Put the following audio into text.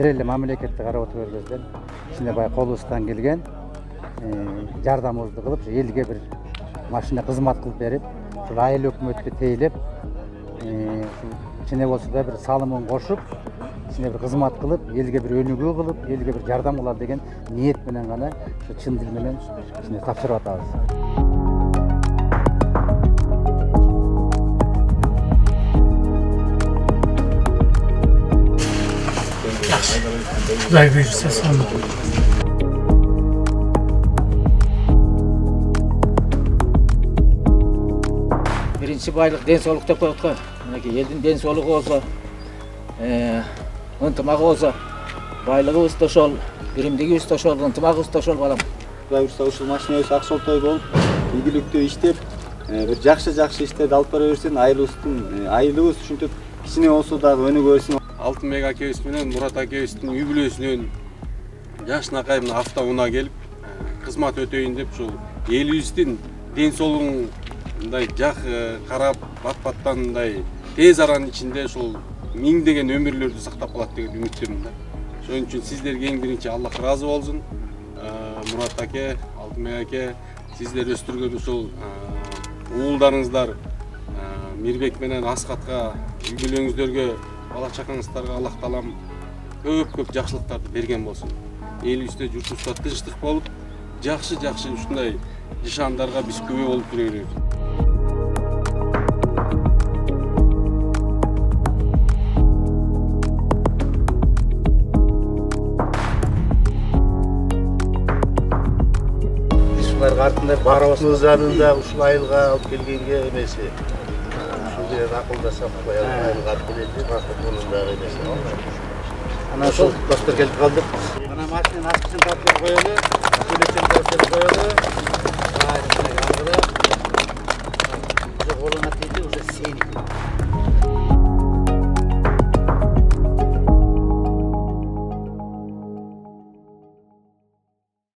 бир эле мамлекетти карап отурбайбыз ичинде баягы колубуздан келген жардамыбызды кылып элге бир машина кызмат кылып берип ушул айыл өкмөткө тейлеп ичине болсо да бир салымын кошуп ичине бир кызмат кылып элге бир өнүгүү кылып элге бир жардам кылалы деген ниет менен гана ушу чын дил менен ичине тапшырып атабыз. Kuday buyursa sağ olun. Birinci baylık den soğuk деп koyduk koy. Elдің den soğuk olsa, ынтымағы olsa, байлығыбыз да ошол, биримдигибиз да ошол, ынтымагыбыз да ошол балам. Кудай буюрса ушул машинабыз аксолтой болуп, ийгиликтүү иштеп, бир жакшы иштерди алып бара берсин, айылыбыз ушинтип кичине болсо дагы өнүгө берсин. Алтынбек акебиз менен Мурат акебиздин үй бүлөсүнөн жашынакай мына автоунаа келип кызмат өтөйүн деп ушул элибиздин ден соолугун мындай жак карап бат-баттан мындай тез аранын ичинде ушул миңдеген өмүрлөрдү сактап калат деген үмүттөмүн да. Ошон үчүн сиздерге эң биринчи Аллах ыраазы болсун. Мурат аке, Алтынбек аке, сиздер өстүргөн ушул уулдарыңыздар Мирбек менен Аскатка, үй бүлөңүздөргө, бала чакаңыздарга Аллах таалам көп жакшылыктарды берген болсун. Элибизде, журтубузда тынчтык болуп, жакшы ушундай жашаандарга биз күбө болуп жүрө беребиз. Артында барабыз жанында ушул айылга алып келгенге эмеси. Ушул менен акылдашып коелу айылга алып келели, максатынын дагы эмеси. Ana ошол достор келип калдык. Ana машинанын ачкычын тартып коелу, келечек коелу.